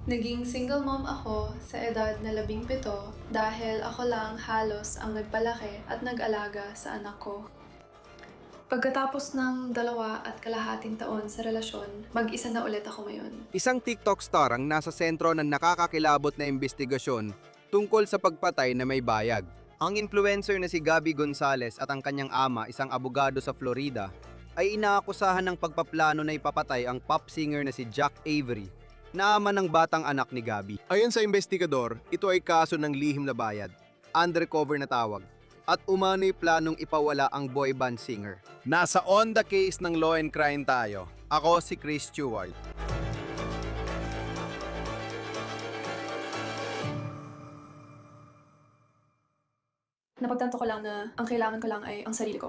Naging single mom ako sa edad na 17 dahil ako lang halos ang nagpalaki at nag-alaga sa anak ko. Pagkatapos ng 2.5 taon sa relasyon, mag-isa na ulit ako ngayon. Isang TikTok star ang nasa sentro ng nakakakilabot na investigasyon tungkol sa pagpatay na may bayag. Ang influencer na si Gabby Gonzalez at ang kanyang ama, isang abogado sa Florida, ay inaakusahan ng pagpaplano na ipapatay ang pop singer na si Jack Avery, na ama ng batang anak ni Gabby. Ayon sa investigador, ito ay kaso ng lihim na bayad, undercover na tawag, at umano'y planong ipawala ang boy band singer. Nasa on the case ng Law and Crime tayo. Ako si Chris Stewart. Napagtanto ko lang na ang kailangan ko lang ay ang sarili ko.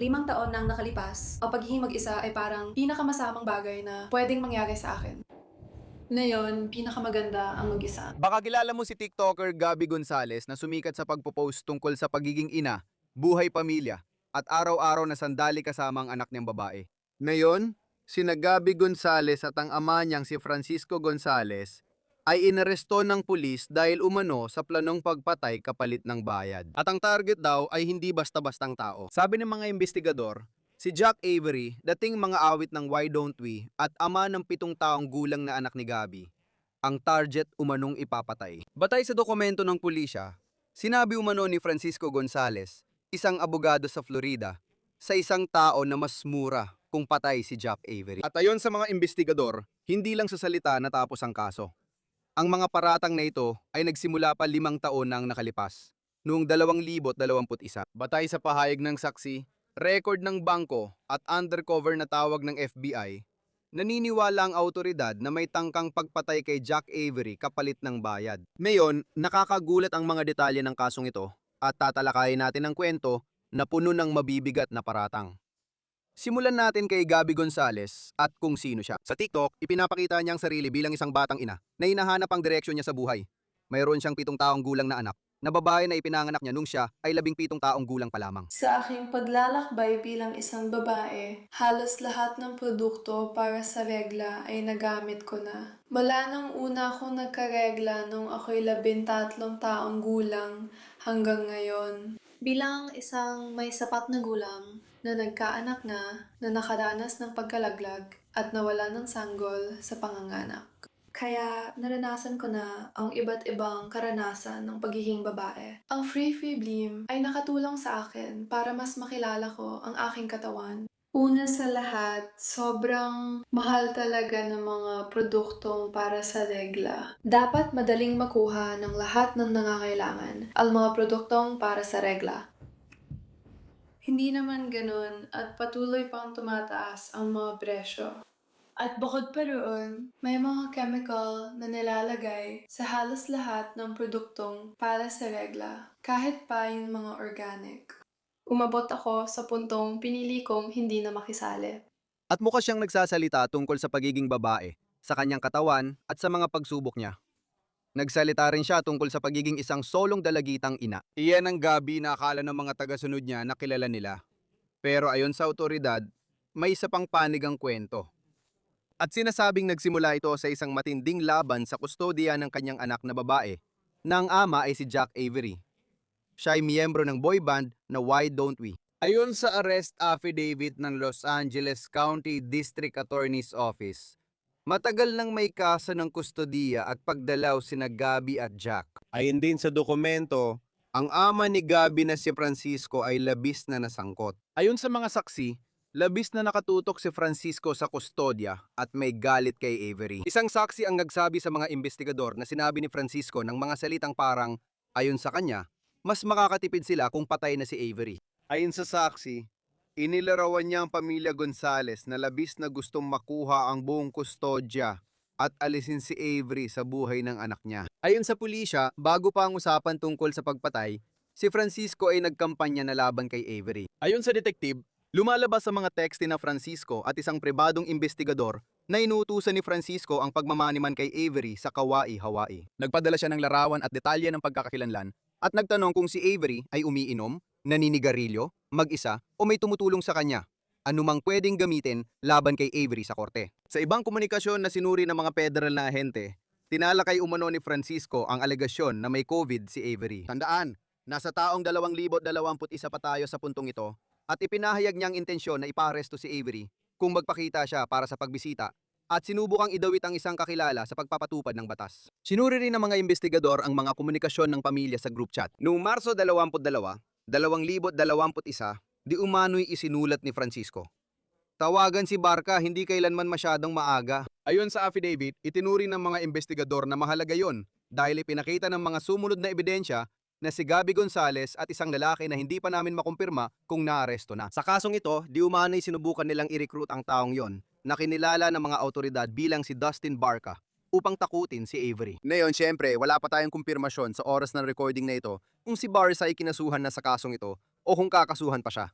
5 taon nang nakalipas, ang pagiging mag-isa ay parang pinakamasamang bagay na pwedeng mangyari sa akin. Ngayon, pinakamaganda ang mag-isa. Baka kilala mo si TikToker Gabby Gonzalez na sumikat sa pagpo-post tungkol sa pagiging ina, buhay pamilya, at araw-araw na sandali kasama ang anak niyang babae. Ngayon, sina Gabby Gonzalez at ang ama niyang si Francisco Gonzalez ay inaresto ng pulis dahil umano sa planong pagpatay kapalit ng bayad. At ang target daw ay hindi basta-bastang tao. Sabi ng mga investigador, si Jack Avery, dating mga awit ng Why Don't We at ama ng 7 taong gulang na anak ni Gabby, ang target umanong ipapatay. Batay sa dokumento ng pulisya, sinabi umano ni Francisco Gonzalez, isang abogado sa Florida, sa isang tao na mas mura kung patay si Jack Avery. At ayon sa mga investigador, hindi lang sa salita natapos ang kaso. Ang mga paratang na ito ay nagsimula pa 5 taon nang nakalipas, noong 2021. Batay sa pahayag ng saksi, record ng bangko at undercover na tawag ng FBI, naniniwala ang autoridad na may tangkang pagpatay kay Jack Avery kapalit ng bayad. Ngayon, nakakagulat ang mga detalye ng kasong ito at tatalakayin natin ang kwento na puno ng mabibigat na paratang. Simulan natin kay Gabby Gonzalez at kung sino siya. Sa TikTok, ipinapakita niya ang sarili bilang isang batang ina na hinahanap ang direksyon niya sa buhay. Mayroon siyang 7 taong gulang na anak, na babae na ipinanganak niya nung siya ay 17 taong gulang pa lamang. Sa aking paglalakbay bilang isang babae, halos lahat ng produkto para sa regla ay nagamit ko na. Mula nang una akong nagkaregla nung ako'y 13 taong gulang hanggang ngayon. Bilang isang may sapat na gulang na nagkaanak na nakaranas ng pagkalaglag at nawala ng sanggol sa panganganak. Kaya naranasan ko na ang iba't ibang karanasan ng pagiging babae. Ang Free Blim ay nakatulong sa akin para mas makilala ko ang aking katawan. Una sa lahat, sobrang mahal talaga ng mga produktong para sa regla. Dapat madaling makuha ng lahat ng nangangailangan ang mga produktong para sa regla. Hindi naman ganun at patuloy pang tumataas ang mga presyo. At bukod pa roon, may mga chemical na nilalagay sa halos lahat ng produktong para sa regla, kahit pa yung mga organic. Umabot ako sa puntong pinili kong hindi na makisali. At mukha siyang nagsasalita tungkol sa pagiging babae, sa kanyang katawan at sa mga pagsubok niya. Nagsalita rin siya tungkol sa pagiging isang solong dalagitang ina. Iyan ang Gabi na akala ng mga tagasunod niya na kilala nila. Pero ayon sa otoridad, may isa pang panig ang kwento. At sinasabing nagsimula ito sa isang matinding laban sa kustodiya ng kanyang anak na babae, na ang ama ay si Jack Avery. Siya ay miyembro ng boy band na Why Don't We. Ayon sa arrest affidavit ng Los Angeles County District Attorney's Office, matagal nang may kaso ng kustodiya at pagdalaw sina Gabby at Jack. Ayon din sa dokumento, ang ama ni Gabby na si Francisco ay labis na nasangkot. Ayon sa mga saksi, labis na nakatutok si Francisco sa kustodya at may galit kay Avery. Isang saksi ang nagsabi sa mga investigador na sinabi ni Francisco ng mga salitang parang, ayon sa kanya, mas makakatipid sila kung patay na si Avery. Ayon sa saksi, inilarawan niya ang pamilya Gonzalez na labis na gustong makuha ang buong kustodya at alisin si Avery sa buhay ng anak niya. Ayon sa pulisya, bago pa ang usapan tungkol sa pagpatay, si Francisco ay nagkampanya na laban kay Avery. Ayon sa detective, lumalabas sa mga tekste na Francisco at isang pribadong investigador na inuutusan ni Francisco ang pagmamaniman kay Avery sa Kauai, Hawaii. Nagpadala siya ng larawan at detalye ng pagkakakilanlan at nagtanong kung si Avery ay umiinom, naninigarilyo, mag-isa o may tumutulong sa kanya. Anumang pwedeng gamitin laban kay Avery sa korte. Sa ibang komunikasyon na sinuri ng mga federal na ahente, Tinalakay umano ni Francisco ang alegasyon na may COVID si Avery. Tandaan, nasa taong 2021 pa tayo sa puntong ito at ipinahayag niyang intensyon na iparesto si Avery kung magpakita siya para sa pagbisita at sinubukang idawit ang isang kakilala sa pagpapatupad ng batas. Sinuri rin ng mga investigador ang mga komunikasyon ng pamilya sa group chat. Noong Marso 22, 2021, di umano'y isinulat ni Francisco. Tawagan si Barca hindi kailanman masyadong maaga. Ayon sa affidavit, itinuri ng mga investigador na mahalaga yon dahil ipinakita ng mga sumunod na ebidensya na si Gabby Gonzales at isang lalaki na hindi pa namin makumpirma kung naaresto na. Sa kasong ito, di umano'y sinubukan nilang i-recruit ang taong yon na kinilala ng mga autoridad bilang si Dustin Barca upang takutin si Avery. Ngayon, syempre, wala pa tayong kumpirmasyon sa oras ng recording na ito kung si Barca ay kinasuhan na sa kasong ito o kung kakasuhan pa siya.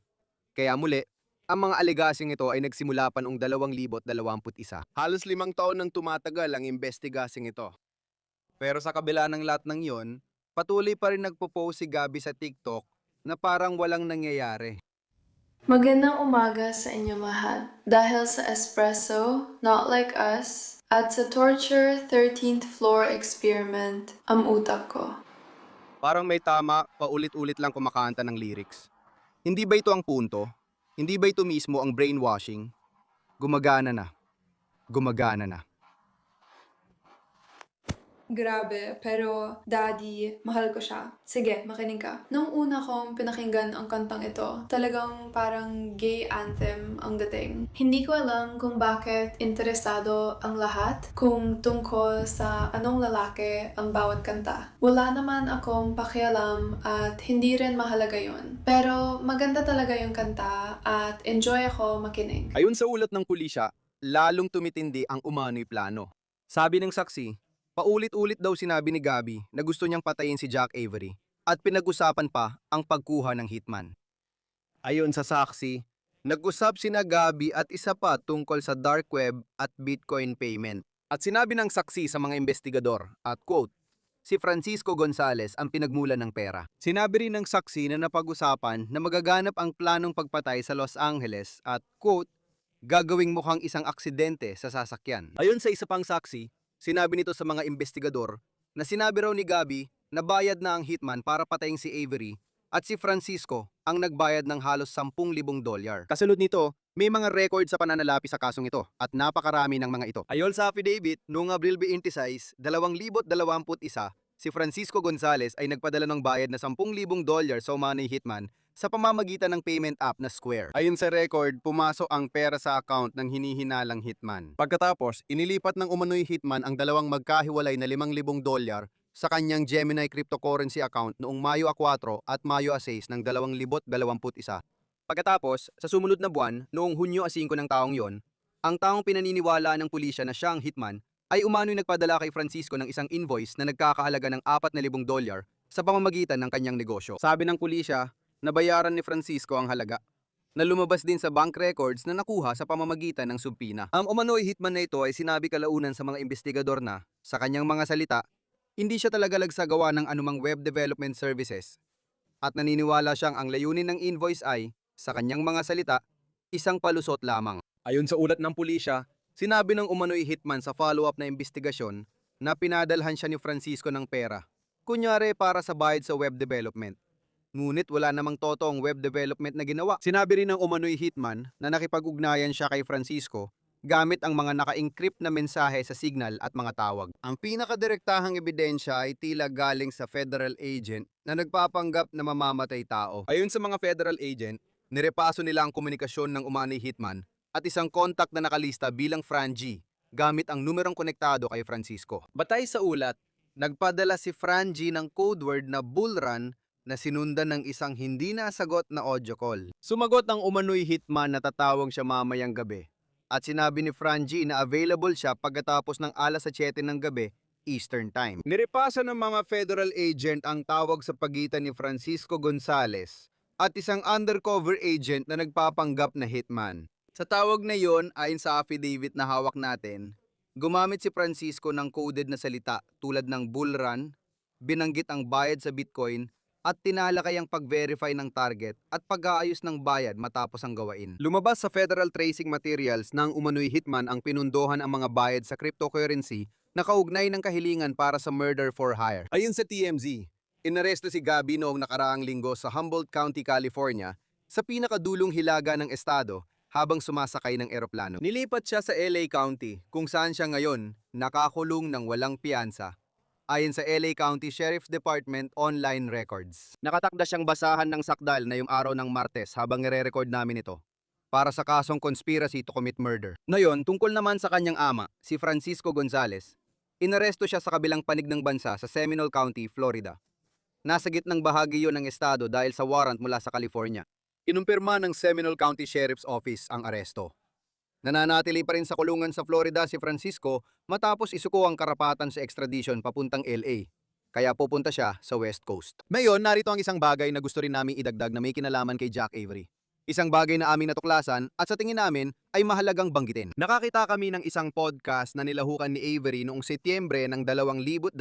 Kaya muli, ang mga alegasing ito ay nagsimula pa noong 2021. Halos 5 taon nang tumatagal ang investigasing ito. Pero sa kabila ng lahat ng yon, patuloy pa rin nagpo-post si Gabby sa TikTok na parang walang nangyayari. Magandang umaga sa inyo lahat. Dahil sa espresso, not like us, at sa torture 13th floor experiment, ang utak ko. Parang may tama, paulit-ulit lang kumakanta ng lyrics. Hindi ba ito ang punto? Hindi ba ito mismo ang brainwashing? Gumagana na. Gumagana na. Grabe, pero daddy, mahal ko siya. Sige, makinig ka. Nung una kong pinakinggan ang kantang ito, talagang parang gay anthem ang dating. Hindi ko alam kung bakit interesado ang lahat kung tungkol sa anong lalaki ang bawat kanta. Wala naman akong pakialam at hindi rin mahalaga yun. Pero maganda talaga yung kanta at enjoy ako makinig. Ayon sa ulat ng pulisya, lalong tumitindi ang umano'y plano. Sabi ng saksi, paulit-ulit daw sinabi ni Gabby na gusto niyang patayin si Jack Avery at pinag-usapan pa ang pagkuha ng hitman. Ayon sa saksi, nag-usap sina Gabby at isa pa tungkol sa dark web at Bitcoin payment. At sinabi ng saksi sa mga investigador at quote, si Francisco Gonzales ang pinagmulan ng pera. Sinabi rin ng saksi na napag-usapan na magaganap ang planong pagpatay sa Los Angeles at quote, gagawing mukhang isang aksidente sa sasakyan. Ayon sa isa pang saksi, sinabi nito sa mga investigador na sinabi raw ni Gabby na bayad na ang hitman para patayin si Avery at si Francisco ang nagbayad ng halos $10,000. Kasunod nito, may mga record sa pananalapi sa kasong ito at napakarami ng mga ito. Ayon sa affidavit, noong Abril 26, 2021, si Francisco Gonzales ay nagpadala ng bayad na $10,000 sa umano'y hitman sa pamamagitan ng payment app na Square. Ayon sa record, pumasok ang pera sa account ng hinihinalang hitman. Pagkatapos, inilipat ng umano'y hitman ang dalawang magkahiwalay na $5,000 sa kanyang Gemini cryptocurrency account noong Mayo 4 at Mayo 6 ng 2021. Pagkatapos, sa sumunod na buwan, noong Hunyo 5 ng taong yon, ang taong pinaniniwala ng pulisya na siya ang hitman ay umano'y nagpadala kay Francisco ng isang invoice na nagkakahalaga ng $4,000 sa pamamagitan ng kanyang negosyo. Sabi ng pulisya, nabayaran ni Francisco ang halaga, na lumabas din sa bank records na nakuha sa pamamagitan ng subpina. Ang umano'y hitman na ito ay sinabi kalaunan sa mga investigador na, sa kanyang mga salita, hindi siya talaga nagsagawa ng anumang web development services at naniniwala siyang ang layunin ng invoice ay, sa kanyang mga salita, isang palusot lamang. Ayon sa ulat ng pulisya, sinabi ng umano'y hitman sa follow-up na investigasyon na pinadalhan siya ni Francisco ng pera, kunyari para sa bayad sa web development. Ngunit wala namang totoong web development na ginawa. Sinabi rin ng umano'y hitman na nakipag-ugnayan siya kay Francisco gamit ang mga naka-encrypt na mensahe sa signal at mga tawag. Ang pinakadirektahang ebidensya ay tila galing sa federal agent na nagpapanggap na mamamatay tao. Ayon sa mga federal agent, nirepaso nila ang komunikasyon ng umano'y hitman at isang contact na nakalista bilang Fran G gamit ang numerong konektado kay Francisco. Batay sa ulat, nagpadala si Fran G ng code word na bull run na sinundan ng isang hindi nasagot na audio call. Sumagot ang umano'y hitman na tatawag siya mamayang gabi at sinabi ni Fran G na available siya pagkatapos ng 7:00 ng gabi Eastern Time. Nirepasa ng mga federal agent ang tawag sa pagitan ni Francisco Gonzales at isang undercover agent na nagpapanggap na hitman. Sa tawag na yon, ayon sa affidavit na hawak natin, gumamit si Francisco ng coded na salita tulad ng bull run, binanggit ang bayad sa Bitcoin, at tinalakay ang pag-verify ng target at pag-aayos ng bayad matapos ang gawain. Lumabas sa federal tracing materials ng umano'y hitman ang pinundohan ang mga bayad sa cryptocurrency nakaugnay ng kahilingan para sa murder for hire. Ayon sa TMZ, inaresto si Gabby noong nakaraang linggo sa Humboldt County, California, sa pinakadulong hilaga ng estado habang sumasakay ng eroplano. Nilipat siya sa LA County kung saan siya ngayon nakakulong ng walang piyansa. Ayon sa LA County Sheriff's Department online records. Nakatakda siyang basahan ng sakdal na yung araw ng Martes habang nire-record namin ito para sa kasong conspiracy to commit murder. Ngayon, tungkol naman sa kanyang ama, si Francisco Gonzales, inaresto siya sa kabilang panig ng bansa sa Seminole County, Florida. Nasa gitnang bahagi yun ng estado dahil sa warrant mula sa California. Inumpirma ng Seminole County Sheriff's Office ang aresto. Nananatili pa rin sa kulungan sa Florida si Francisco matapos isuko ang karapatan sa extradition papuntang LA. Kaya pupunta siya sa West Coast. Ngayon, narito ang isang bagay na gusto rin namin idagdag na may kinalaman kay Jack Avery. Isang bagay na aming natuklasan at sa tingin namin ay mahalagang banggitin. Nakakita kami ng isang podcast na nilahukan ni Avery noong Setyembre ng 2025.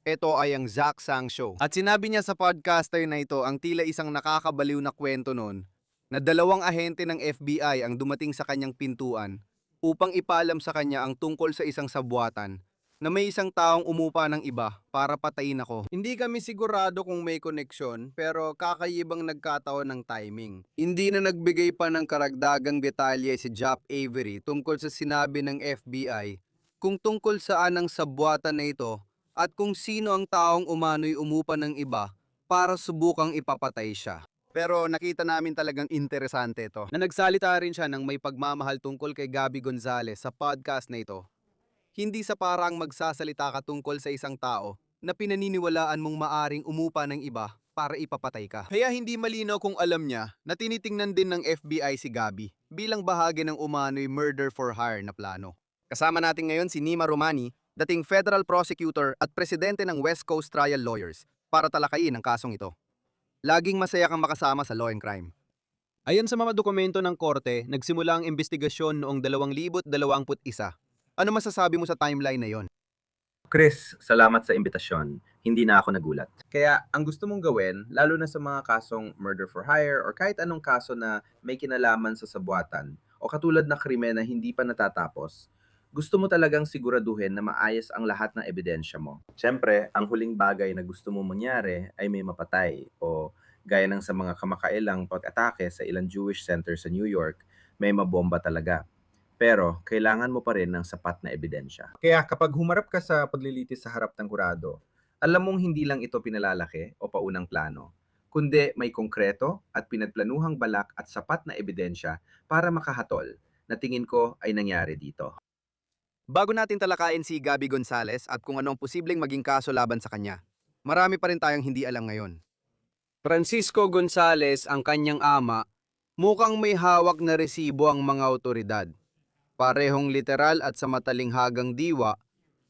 Ito ay ang Zach Sang Show. At sinabi niya sa podcaster na ito ang tila isang nakakabaliw na kwento noon na 2 ahente ng FBI ang dumating sa kanyang pintuan upang ipaalam sa kanya ang tungkol sa isang sabwatan na may isang taong umupa ng iba para patayin ako. Hindi kami sigurado kung may koneksyon pero kakayibang nagkataon ng timing. Hindi na nagbigay pa ng karagdagang detalye si Jack Avery tungkol sa sinabi ng FBI kung tungkol saan ang sabwatan na ito at kung sino ang taong umano'y umupa ng iba para subukang ipapatay siya. Pero nakita namin talagang interesante ito. Na nagsalita rin siya ng may pagmamahal tungkol kay Gabby Gonzales sa podcast na ito. Hindi sa parang magsasalita ka tungkol sa isang tao na pinaniniwalaan mong maaring umupa ng iba para ipapatay ka. Kaya hindi malinaw kung alam niya na tinitingnan din ng FBI si Gabby bilang bahagi ng umano'y murder for hire na plano. Kasama natin ngayon si Nima Romani, dating federal prosecutor at presidente ng West Coast Trial Lawyers para talakayin ang kasong ito. Laging masaya kang makasama sa Law and Crime. Ayon sa mga dokumento ng korte, nagsimula ang investigasyon noong 2021. Ano masasabi mo sa timeline na yon? Chris, salamat sa imbitasyon. Hindi na ako nagulat. Kaya ang gusto mong gawin, lalo na sa mga kasong murder for hire or kahit anong kaso na may kinalaman sa sabwatan o katulad na krimen na hindi pa natatapos, gusto mo talagang siguraduhin na maayos ang lahat ng ebidensya mo. Siyempre, ang huling bagay na gusto mo mangyari ay may mapatay o gaya ng sa mga kamakailang pag-atake sa ilang Jewish center sa New York, may mabomba talaga. Pero kailangan mo pa rin ng sapat na ebidensya. Kaya kapag humarap ka sa paglilitis sa harap ng hurado, alam mong hindi lang ito pinalalaki o paunang plano, kundi may konkreto at pinagplanuhang balak at sapat na ebidensya para makahatol na tingin ko ay nangyari dito. Bago natin talakayin si Gabby Gonzales at kung anong posibleng maging kaso laban sa kanya, marami pa rin tayong hindi alam ngayon. Francisco Gonzales, ang kanyang ama, mukhang may hawak na resibo ang mga otoridad. Parehong literal at sa matalinghagang diwa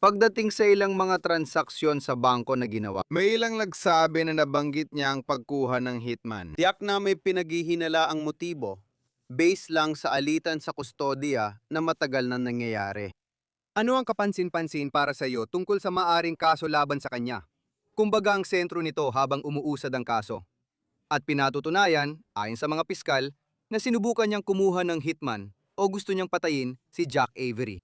pagdating sa ilang mga transaksyon sa bangko na ginawa. May ilang nagsabi na nabanggit niya ang pagkuha ng hitman. Tiyak na may pinaghihinala ang motibo, based lang sa alitan sa kustodiya na matagal na nangyayari. Ano ang kapansin-pansin para sa iyo tungkol sa maaring kaso laban sa kanya? Kumbaga ang sentro nito habang umuusad ang kaso. At pinatutunayan, ayon sa mga piskal, na sinubukan niyang kumuha ng hitman o gusto niyang patayin si Jack Avery.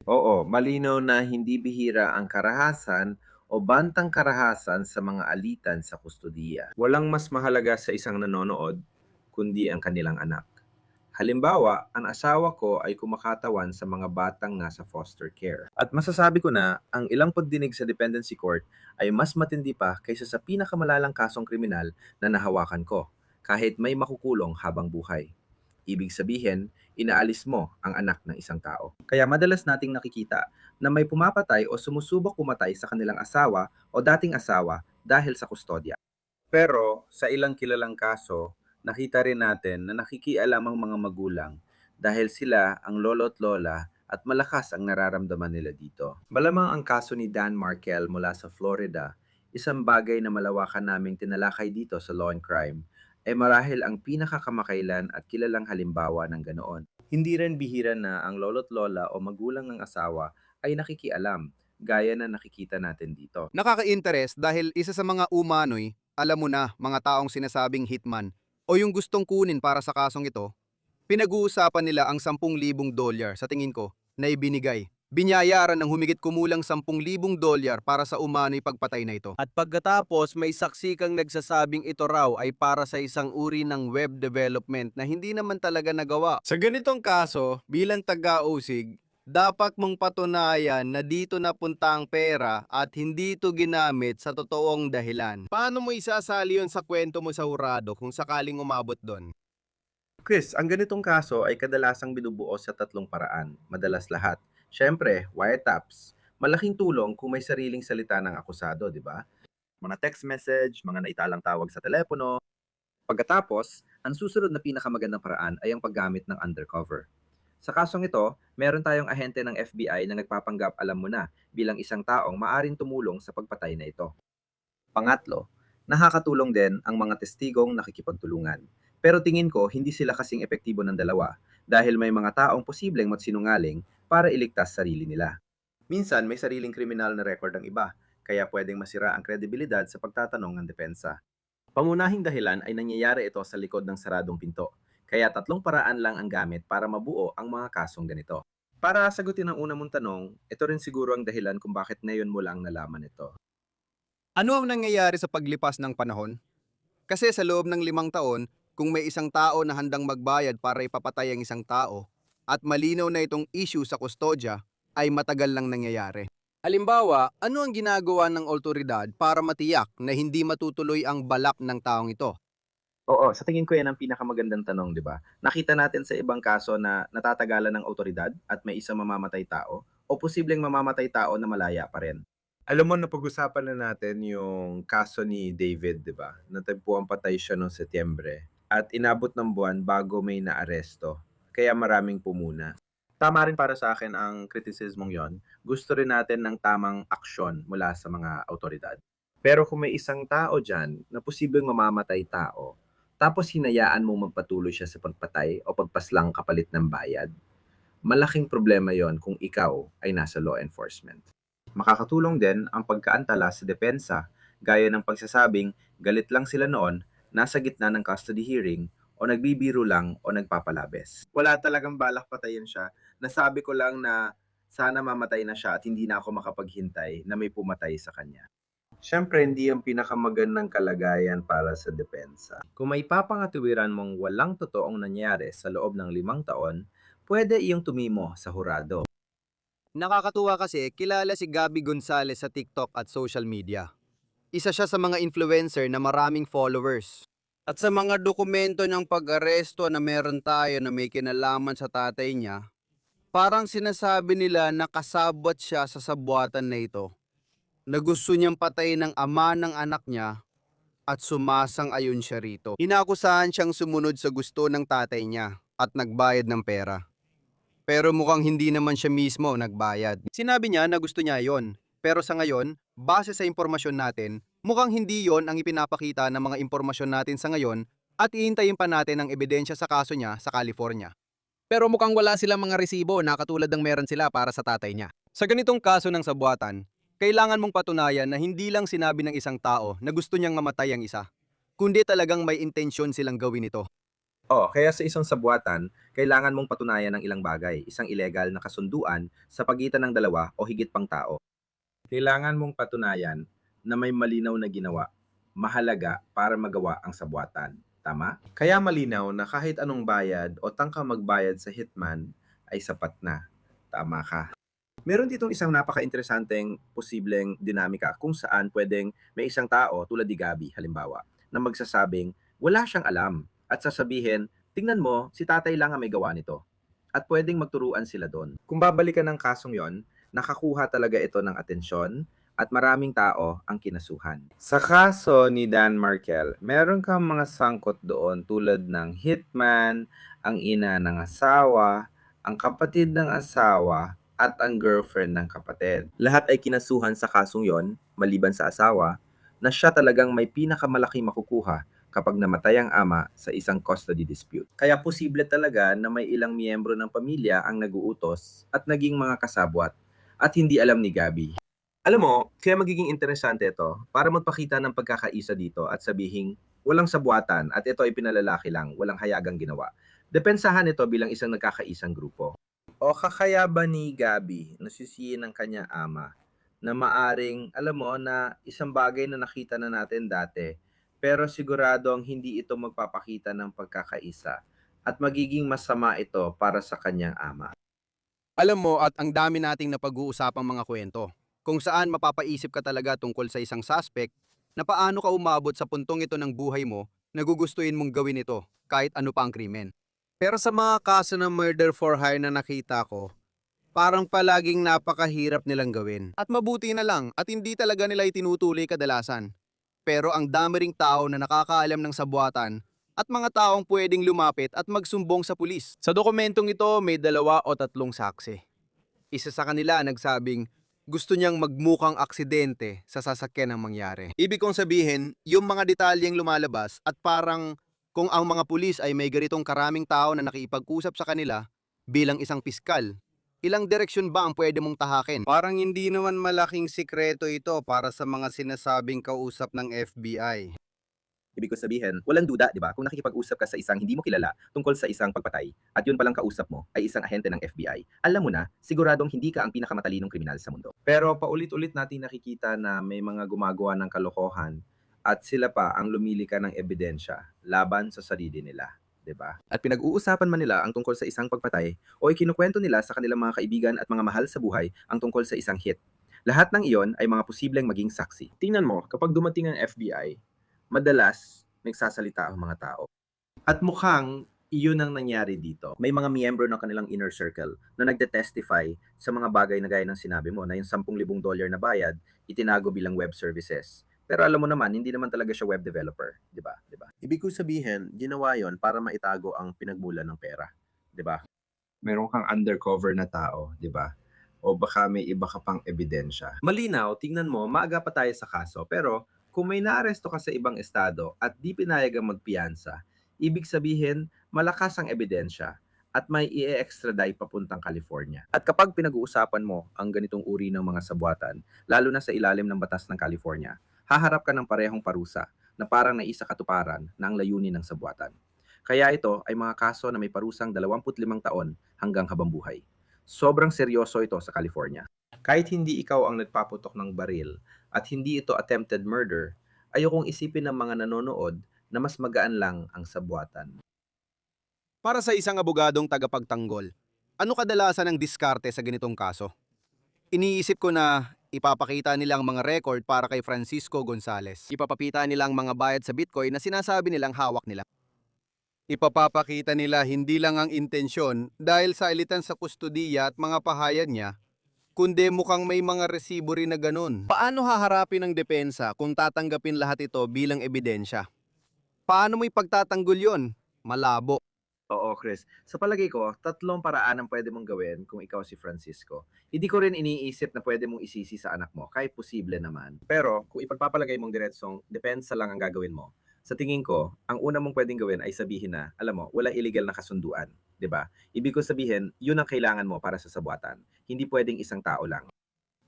Oo, malinaw na hindi bihira ang karahasan o bantang karahasan sa mga alitan sa kustodiya. Walang mas mahalaga sa isang nanonood kundi ang kanilang anak. Halimbawa, ang asawa ko ay kumakatawan sa mga batang nasa foster care. At masasabi ko na ang ilang pagdinig sa dependency court ay mas matindi pa kaysa sa pinakamalalang kasong kriminal na nahawakan ko, kahit may makukulong habang buhay. Ibig sabihin, inaalis mo ang anak ng isang tao. Kaya madalas nating nakikita na may pumapatay o sumusubok pumatay sa kanilang asawa o dating asawa dahil sa kustodya. Pero sa ilang kilalang kaso, nakita rin natin na nakikialam ang mga magulang dahil sila ang lolo at lola at malakas ang nararamdaman nila dito. Malamang ang kaso ni Dan Markel mula sa Florida, isang bagay na malawakan naming tinalakay dito sa Law and Crime, ay marahil ang pinakakamakailan at kilalang halimbawa ng ganoon. Hindi rin bihira na ang lolo't lola o magulang ng asawa ay nakikialam, gaya na nakikita natin dito. Nakaka-interest dahil isa sa mga umano'y, alam mo na, mga taong sinasabing hitman o yung gustong kunin para sa kasong ito, pinag-uusapan nila ang $10,000 sa tingin ko na ibinigay Binyayaran ng humigit kumulang $10,000 para sa umano'y pagpatay na ito. At pagkatapos may saksi kang nagsasabing ito raw ay para sa isang uri ng web development na hindi naman talaga nagawa. Sa ganitong kaso, bilang taga-usig, dapat mong patunayan na dito napunta ang pera at hindi ito ginamit sa totoong dahilan. Paano mo isasali yun sa kwento mo sa hurado kung sakaling umabot doon? Chris, ang ganitong kaso ay kadalasang binubuo sa tatlong paraan, madalas lahat. Siyempre, wiretaps. Malaking tulong kung may sariling salita ng akusado, di ba? Mga text message, mga naitalang tawag sa telepono. Pagkatapos, ang susunod na pinakamagandang paraan ay ang paggamit ng undercover. Sa kasong ito, meron tayong ahente ng FBI na nagpapanggap alam mo na bilang isang taong maaring tumulong sa pagpatay na ito. Pangatlo, nakakatulong din ang mga testigong nakikipagtulungan. Pero tingin ko hindi sila kasing epektibo ng dalawa dahil may mga taong posibleng magsinungaling para iligtas sarili nila. Minsan may sariling kriminal na record ang iba, kaya pwedeng masira ang kredibilidad sa pagtatanong ng depensa. Pangunahing dahilan ay nangyayari ito sa likod ng saradong pinto, kaya tatlong paraan lang ang gamit para mabuo ang mga kasong ganito. Para sagutin ang una mong tanong, ito rin siguro ang dahilan kung bakit ngayon mo lang nalaman ito. Ano ang nangyayari sa paglipas ng panahon? Kasi sa loob ng 5 taon, kung may isang tao na handang magbayad para ipapatay ang isang tao, at malinaw na itong issue sa kustodya, ay matagal lang nangyayari. Halimbawa, ano ang ginagawa ng otoridad para matiyak na hindi matutuloy ang balak ng taong ito? Oo, sa tingin ko yan ang pinakamagandang tanong, di ba? Nakita natin sa ibang kaso na natatagalan ng otoridad at may isang mamamatay tao o posibleng mamamatay tao na malaya pa rin. Alam mo, napag-usapan na natin yung kaso ni David, di ba? Natagpuan patay siya noong Setyembre at inabot ng buwan bago may naaresto. Kaya maraming pumuna. Tama rin para sa akin ang kritisismong yon. Gusto rin natin ng tamang aksyon mula sa mga autoridad. Pero kung may isang tao dyan na posibleng mamamatay tao, tapos hinayaan mo magpatuloy siya sa pagpatay o pagpaslang kapalit ng bayad, malaking problema yon kung ikaw ay nasa law enforcement. Makakatulong din ang pagkaantala sa depensa, gaya ng pagsasabing galit lang sila noon, nasa gitna ng custody hearing, o nagbibiro lang o nagpapalabes. Wala talagang balak patayin siya. Nasabi ko lang na sana mamatay na siya at hindi na ako makapaghintay na may pumatay sa kanya. Siyempre, hindi ang pinakamagandang kalagayan para sa depensa. Kung may papangatuwiran mong walang totoong nangyari sa loob ng 5 taon, pwede iyong tumimo sa hurado. Nakakatuwa kasi kilala si Gabby Gonzalez sa TikTok at social media. Isa siya sa mga influencer na maraming followers. At sa mga dokumento ng pag-aresto na meron tayo na may kinalaman sa tatay niya, parang sinasabi nila na kasabwat siya sa sabwatan na ito, na gusto niyang patayin ng ama ng anak niya at sumasang-ayon siya rito. Inakusahan siyang sumunod sa gusto ng tatay niya at nagbayad ng pera. Pero mukhang hindi naman siya mismo nagbayad. Sinabi niya na gusto niya yon. Pero sa ngayon, base sa impormasyon natin, mukhang hindi yon ang ipinapakita ng mga impormasyon natin sa ngayon at iintayin pa natin ang ebidensya sa kaso niya sa California. Pero mukhang wala silang mga resibo na katulad ng meron sila para sa tatay niya. Sa ganitong kaso ng sabwatan, kailangan mong patunayan na hindi lang sinabi ng isang tao na gusto niyang mamatay ang isa, kundi talagang may intensyon silang gawin ito. Kaya sa isang sabwatan, kailangan mong patunayan ng ilang bagay, isang ilegal na kasunduan sa pagitan ng dalawa o higit pang tao. Kailangan mong patunayan na may malinaw na ginawa, mahalaga para magawa ang sabwatan. Tama? Kaya malinaw na kahit anong bayad o tangkang magbayad sa hitman ay sapat na. Tama ka. Meron ditong isang napaka-interesanteng posibleng dinamika kung saan pwedeng may isang tao tulad ni Gabi halimbawa na magsasabing wala siyang alam at sasabihin, tingnan mo, si tatay lang ang may gawa nito. At pwedeng magturuan sila doon. Kung babalikan ng kasong yon, nakakuha talaga ito ng atensyon at maraming tao ang kinasuhan. Sa kaso ni Dan Markel, meron kang mga sangkot doon tulad ng hitman, ang ina ng asawa, ang kapatid ng asawa, at ang girlfriend ng kapatid. Lahat ay kinasuhan sa kasong yon, maliban sa asawa, na siya talagang may pinakamalaking makukuha kapag namatay ang ama sa isang custody dispute. Kaya posible talaga na may ilang miyembro ng pamilya ang naguutos at naging mga kasabwat at hindi alam ni Gabi. Alam mo, kaya magiging interesante ito para magpakita ng pagkakaisa dito at sabihing walang sabwatan at ito ay pinalalaki lang, walang hayagang ginawa. Depensahan ito bilang isang nagkakaisang grupo. O kakaya ba ni Gabi nasisihin ng kanyang ama na maaring, alam mo, na isang bagay na nakita na natin dati, pero siguradong hindi ito magpapakita ng pagkakaisa at magiging masama ito para sa kanyang ama. Alam mo, at ang dami nating napag-uusapang mga kwento, kung saan mapapaisip ka talaga tungkol sa isang suspect na paano ka umabot sa puntong ito ng buhay mo na gugustuhin mong gawin ito kahit ano pa ang krimen. Pero sa mga kaso ng murder for hire na nakita ko, parang palaging napakahirap nilang gawin. At mabuti na lang at hindi talaga nila itinutuloy kadalasan. Pero ang dami ring tao na nakakaalam ng sabuatan at mga taong pwedeng lumapit at magsumbong sa pulis. Sa dokumentong ito, may 2 o 3 saksi. Isa sa kanila nagsabing gusto niyang magmukhang aksidente sa sasakyan ng mangyari. Ibig kong sabihin, yung mga detalyeng lumalabas at parang kung ang mga pulis ay may ganitong karaming tao na nakipag-usap sa kanila bilang isang piskal, ilang direksyon ba ang pwede mong tahakin? Parang hindi naman malaking sikreto ito para sa mga sinasabing kausap ng FBI. Ibig ko sabihin, walang duda, di ba? Kung nakikipag-usap ka sa isang hindi mo kilala tungkol sa isang pagpatay at yun palang kausap mo ay isang ahente ng FBI, alam mo na, siguradong hindi ka ang pinakamatalinong kriminal sa mundo. Pero paulit-ulit natin nakikita na may mga gumagawa ng kalokohan at sila pa ang lumilika ng ebidensya laban sa sarili nila, 'di ba? At pinag-uusapan man nila ang tungkol sa isang pagpatay o ikinukwento nila sa kanilang mga kaibigan at mga mahal sa buhay ang tungkol sa isang hit. Lahat ng iyon ay mga posibleng maging saksi. Tingnan mo, kapag dumating ang FBI, madalas nagsasalita ang mga tao. At mukhang iyon ang nangyari dito. May mga miyembro ng kanilang inner circle na nagde-testify sa mga bagay na gaya ng sinabi mo na yung $10,000 na bayad, itinago bilang web services. Pero alam mo naman, hindi naman talaga siya web developer, di ba? Di ba? Ibig ko sabihin, ginawa yon para maitago ang pinagmulan ng pera, di ba? Meron kang undercover na tao, di ba? O baka may iba ka pang ebidensya. Malinaw, tingnan mo, maaga pa tayo sa kaso, pero kung may naaresto ka sa ibang estado at di pinayagang magpiyansa, ibig sabihin, malakas ang ebidensya at may i-extradite papuntang California. At kapag pinag-uusapan mo ang ganitong uri ng mga sabuatan, lalo na sa ilalim ng batas ng California, haharap ka ng parehong parusa na parang naisa katuparan na ang layunin ng sabuatan. Kaya ito ay mga kaso na may parusang 25 taon hanggang habang buhay. Sobrang seryoso ito sa California. Kahit hindi ikaw ang nagpaputok ng baril at hindi ito attempted murder, ayokong isipin ng mga nanonood na mas magaan lang ang sabuatan. Para sa isang abogadong tagapagtanggol, ano kadalasan ang diskarte sa ganitong kaso? Iniisip ko na ipapakita nilang mga record para kay Francisco Gonzales. Ipapakita nilang mga bayad sa Bitcoin na sinasabi nilang hawak nila. Ipapapakita nila hindi lang ang intensyon dahil sa alitan sa kustudiya at mga pahayag niya, kundi mukhang may mga resibo rin na ganun. Paano haharapin ng depensa kung tatanggapin lahat ito bilang ebidensya? Paano mo ipagtatanggol yon? Malabo. Oo, Chris. Sa palagay ko, 3 paraan ang pwede mong gawin kung ikaw si Francisco. Hindi ko rin iniisip na pwede mong isisi sa anak mo, kahit posible naman. Pero kung ipagpapalagay mong diretsong depensa lang ang gagawin mo, sa tingin ko, ang una mong pwedeng gawin ay sabihin na, alam mo, walang illegal na kasunduan, 'di ba? Ibig ko sabihin, yun ang kailangan mo para sa sabuatan. Hindi pwedeng isang tao lang.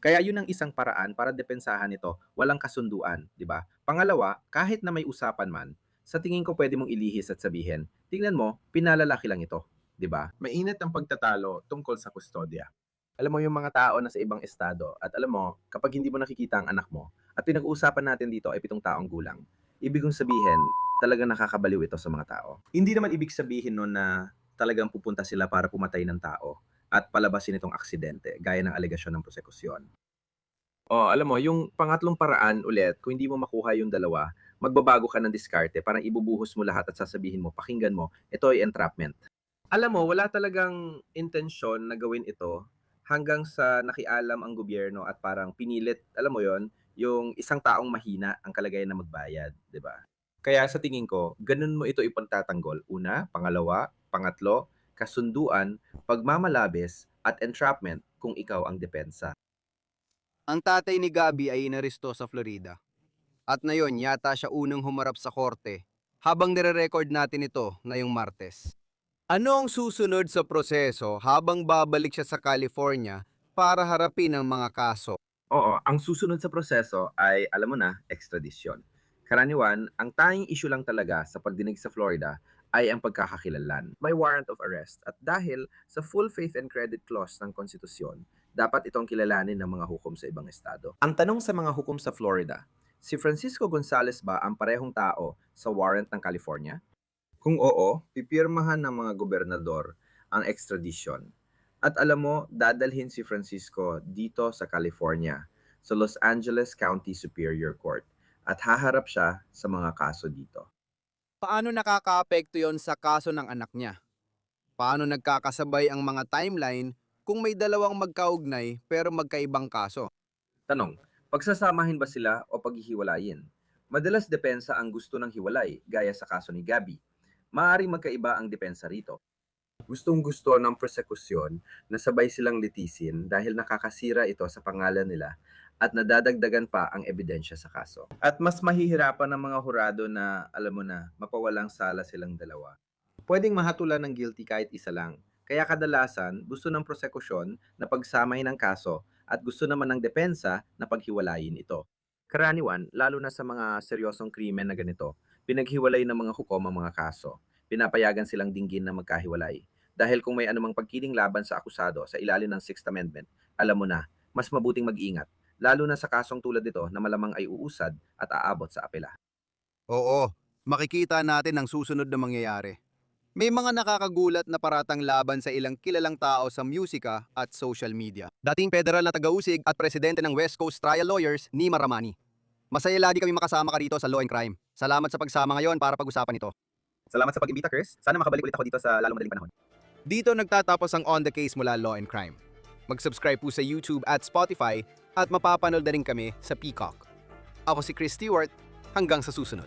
Kaya yun ang isang paraan para depensahan ito, walang kasunduan, 'di ba? Pangalawa, kahit na may usapan man, sa tingin ko pwede mong ilihis at sabihin, tingnan mo, pinalalaki lang ito, 'di ba? Mainit ang pagtatalo tungkol sa kustodya. Alam mo yung mga tao na sa ibang estado at alam mo, kapag hindi mo nakikita ang anak mo at pinag-uusapan natin dito ay 7 taong gulang, ibig kong sabihin, talagang nakakabaliw ito sa mga tao. Hindi naman ibig sabihin nun na talagang pupunta sila para pumatay ng tao at palabasin itong aksidente gaya ng alegasyon ng prosekusyon. O, alam mo, yung pangatlong paraan ulit, kung hindi mo makuha yung dalawa, magbabago ka ng diskarte, parang ibubuhos mo lahat at sasabihin mo, pakinggan mo, ito ay entrapment. Alam mo, wala talagang intensyon na gawin ito hanggang sa nakialam ang gobyerno at parang pinilit, alam mo yon, yung isang taong mahina ang kalagayan na magbayad, 'di ba? Kaya sa tingin ko, ganun mo ito ipagtatanggol. Una, pangalawa, pangatlo, kasunduan, pagmamalabis at entrapment kung ikaw ang depensa. Ang tatay ni Gabi ay inaresto sa Florida. At ngayon yata siya unang humarap sa korte habang nire-record natin ito ngayong Martes. Ano ang susunod sa proseso habang babalik siya sa California para harapin ang mga kaso? Oo, ang susunod sa proseso ay, alam mo na, extradition. Karaniwan, ang tanging issue lang talaga sa pagdinig sa Florida ay ang pagkakakilanlan. May warrant of arrest at dahil sa full faith and credit clause ng konstitusyon, dapat itong kilalanin ng mga hukom sa ibang estado. Ang tanong sa mga hukom sa Florida, si Francisco Gonzales ba ang parehong tao sa warrant ng California? Kung oo, pipirmahan ng mga gobernador ang extradition. At alam mo, dadalhin si Francisco dito sa California, sa Los Angeles County Superior Court, at haharap siya sa mga kaso dito. Paano nakakaapekto yon sa kaso ng anak niya? Paano nagkakasabay ang mga timeline kung may dalawang magkaugnay pero magkaibang kaso? Tanong, pagsasamahin ba sila o paghihiwalayin? Madalas depensa ang gusto ng hiwalay, gaya sa kaso ni Gabby. Maaaring magkaiba ang depensa rito. Gustong-gusto ng prosekusyon na sabay silang litisin dahil nakakasira ito sa pangalan nila at nadadagdagan pa ang ebidensya sa kaso. At mas mahihirapan ng mga hurado na, alam mo na, mapawalang sala silang dalawa. Pwedeng mahatulan ng guilty kahit isa lang. Kaya kadalasan, gusto ng prosekusyon na pagsamahin ang kaso at gusto naman ng depensa na paghiwalayin ito. Karaniwan, lalo na sa mga seryosong krimen na ganito, pinaghiwalay ng mga hukom ang mga kaso. Pinapayagan silang dinggin na magkahiwalay. Dahil kung may anumang pagkiling laban sa akusado sa ilalim ng Sixth Amendment, alam mo na, mas mabuting mag-ingat. Lalo na sa kasong tulad nito na malamang ay uusad at aabot sa apela. Oo, makikita natin ang susunod na mangyayari. May mga nakakagulat na paratang laban sa ilang kilalang tao sa musika at social media. Dating federal na taga-usig at presidente ng West Coast Trial Lawyers, Nima Ramani. Masaya lagi kami makasama ka rito sa Law and Crime. Salamat sa pagsama ngayon para pag-usapan ito. Salamat sa pag-imbita, Chris. Sana makabalik ulit ako dito sa lalong madaling panahon. Dito nagtatapos ang On The Case mula Law and Crime. Mag-subscribe po sa YouTube at Spotify at mapapanood na rin kami sa Peacock. Ako si Chris Stewart, hanggang sa susunod.